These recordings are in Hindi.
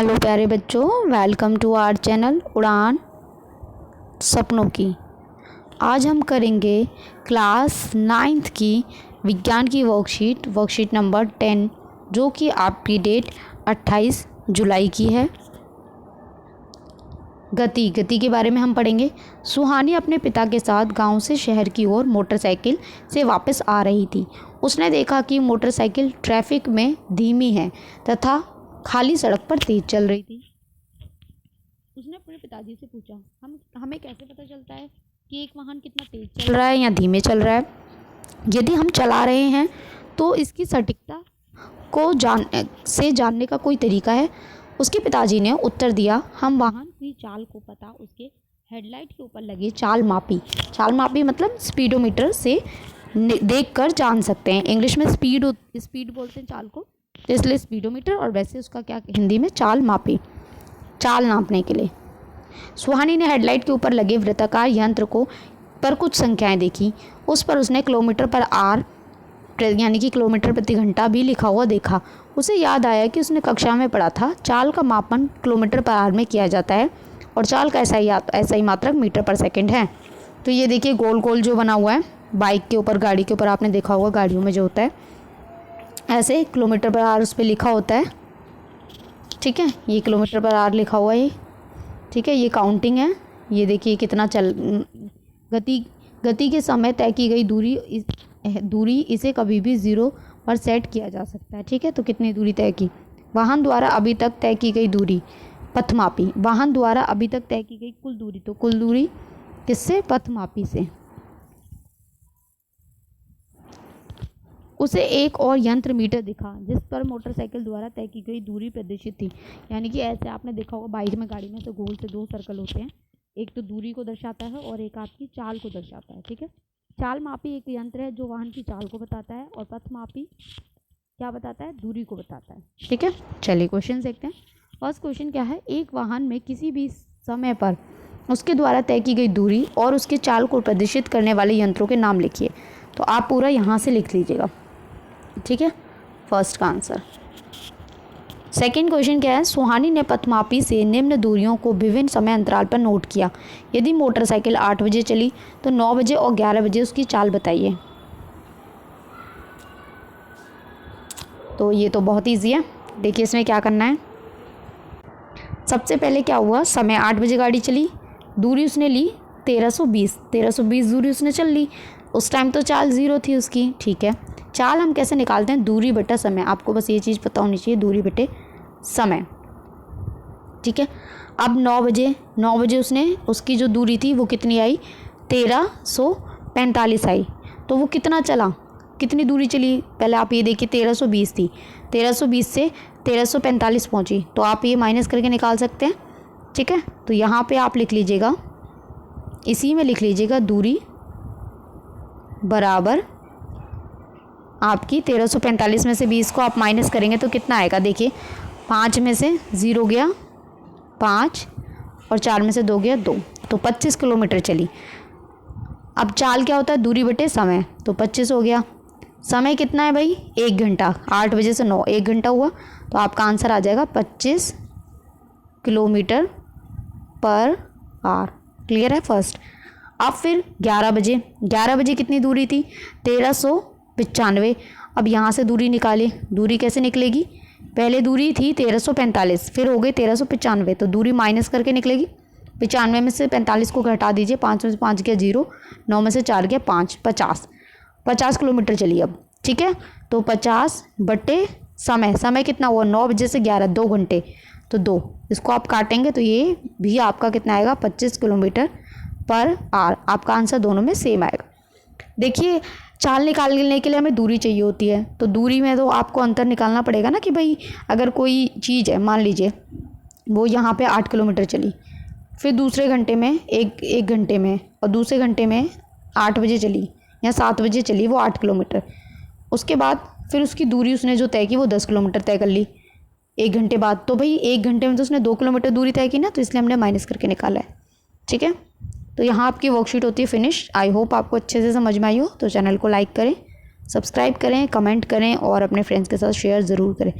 हेलो प्यारे बच्चों, वेलकम टू आवर चैनल उड़ान सपनों की। आज हम करेंगे क्लास 9th की विज्ञान की वर्कशीट नंबर 10, जो कि आपकी डेट 28 जुलाई की है। गति के बारे में हम पढ़ेंगे। सुहानी अपने पिता के साथ गांव से शहर की ओर मोटरसाइकिल से वापस आ रही थी। उसने देखा कि मोटरसाइकिल ट्रैफिक में धीमी है तथा खाली सड़क पर तेज चल रही थी। उसने अपने पिताजी से पूछा, हमें कैसे पता चलता है कि एक वाहन कितना तेज चल रहा है या धीमे चल रहा है? यदि हम चला रहे हैं तो इसकी सटीकता को जानने का कोई तरीका है? उसके पिताजी ने उत्तर दिया, हम वाहन की चाल को पता उसके हेडलाइट के ऊपर लगे चाल मापी मतलब स्पीडोमीटर से देखकर जान सकते हैं। इंग्लिश में स्पीड बोलते हैं चाल को, तो इसलिए स्पीडोमीटर, और वैसे उसका क्या हिंदी में चाल नापने के लिए। सुहानी ने हेडलाइट के ऊपर लगे वृत्ताकार यंत्र पर कुछ संख्याएं देखी। उस पर उसने किलोमीटर पर आर यानी कि किलोमीटर प्रति घंटा भी लिखा हुआ देखा। उसे याद आया कि उसने कक्षा में पढ़ा था, चाल का मापन किलोमीटर पर आर में किया जाता है और चाल का ऐसा ही मात्रक मीटर पर सेकंड है। तो ये देखिए गोल गोल जो बना हुआ है बाइक के ऊपर, गाड़ी के ऊपर, आपने देखा होगा गाड़ियों में जो होता है, ऐसे किलोमीटर पर आर उस पर लिखा होता है। ठीक है, ये किलोमीटर पर आर लिखा हुआ है। ठीक है, ये काउंटिंग है। ये देखिए कितना गति के समय तय की गई दूरी इसे कभी भी 0 पर सेट किया जा सकता है। ठीक है, तो कितनी दूरी तय की? वाहन द्वारा अभी तक तय की गई दूरी पथमापी। वाहन द्वारा अभी तक तय की गई कुल दूरी, तो कुल दूरी किससे? पथमापी से। उसे एक और यंत्र मीटर दिखा जिस पर मोटरसाइकिल द्वारा तय की गई दूरी प्रदर्शित थी। यानी कि ऐसे आपने देखा होगा बाइक में, गाड़ी में तो गोल से 2 सर्कल होते हैं, एक तो दूरी को दर्शाता है और एक आपकी चाल को दर्शाता है। ठीक है, चाल मापी एक यंत्र है जो वाहन की चाल को बताता है, और पथ मापी क्या बताता है? दूरी को बताता है। ठीक है, चलिए क्वेश्चन देखते हैं। फर्स्ट क्वेश्चन क्या है? एक वाहन में किसी भी समय पर उसके द्वारा तय की गई दूरी और उसके चाल को प्रदर्शित करने वाले यंत्रों के नाम लिखिए। तो आप पूरा यहाँ से लिख लीजिएगा। ठीक है, फर्स्ट का आंसर। सेकेंड क्वेश्चन क्या है? सुहानी ने पथमापी से निम्न दूरियों को विभिन्न समय अंतराल पर नोट किया। यदि मोटरसाइकिल 8 बजे चली तो 9 बजे और 11 बजे उसकी चाल बताइए। तो ये तो बहुत ईजी है। देखिए इसमें क्या करना है। सबसे पहले क्या हुआ, समय 8 बजे गाड़ी चली, दूरी उसने ली 1320 दूरी उसने चल ली। उस टाइम तो चाल 0 थी उसकी। ठीक है, चाल हम कैसे निकालते हैं? दूरी बटा समय। आपको बस ये चीज़ पता होनी चाहिए, दूरी बटे समय। ठीक है, अब 9 बजे उसकी जो दूरी थी वो कितनी आई? 1345 आई। तो वो कितना चला, कितनी दूरी चली? पहले आप ये देखिए, 1320 थी, 1320 से 1345 पहुंची, तो आप ये माइनस करके निकाल सकते हैं। ठीक है, तो यहाँ पे आप लिख लीजिएगा, इसी में लिख लीजिएगा दूरी बराबर आपकी 1345 में से 20 को आप माइनस करेंगे तो कितना आएगा? देखिए 5 में से 0 गया 5 और 4 में से 2 गया 2, तो 25 किलोमीटर चली। अब चाल क्या होता है? दूरी बटे समय, तो 25 हो गया। समय कितना है भाई? 1 घंटा। 8 बजे से 9, 1 घंटा हुआ, तो आपका आंसर आ जाएगा 25 किलोमीटर पर आवर। क्लियर है फर्स्ट। अब फिर 11 बजे कितनी दूरी थी? 1395। अब यहाँ से दूरी निकाले, दूरी कैसे निकलेगी? पहले दूरी थी 1345, फिर हो गई 1395, तो दूरी माइनस करके निकलेगी। 95 में से 45 को घटा दीजिए, 5 में से 5 गया 0, 9 में से 4 गया 5, 50 किलोमीटर चली अब। ठीक है, तो 50 बटे समय कितना हुआ? 9 बजे से 11, 2 घंटे, तो 2, इसको आप काटेंगे तो ये भी आपका कितना आएगा? 25 किलोमीटर पर आवर। आपका आंसर दोनों में सेम आएगा। देखिए चाल निकालने के लिए हमें दूरी चाहिए होती है, तो दूरी में तो आपको अंतर निकालना पड़ेगा ना, कि भाई अगर कोई चीज़ है, मान लीजिए वो यहाँ पे 8 किलोमीटर चली, फिर दूसरे घंटे में एक घंटे में, और दूसरे घंटे में 8 बजे चली या 7 बजे चली वो 8 किलोमीटर, उसके बाद फिर उसकी दूरी उसने जो तय की वो 10 किलोमीटर तय कर ली 1 घंटे बाद। तो भाई 1 घंटे में तो उसने 2 किलोमीटर दूरी तय की ना, तो इसलिए हमने माइनस करके निकाला है। ठीक है, तो यहाँ आपकी वर्कशीट होती है फिनिश। आई होप आपको अच्छे से समझ में आई हो। तो चैनल को लाइक करें, सब्सक्राइब करें, कमेंट करें और अपने फ्रेंड्स के साथ शेयर ज़रूर करें।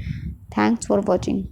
Thanks for watching.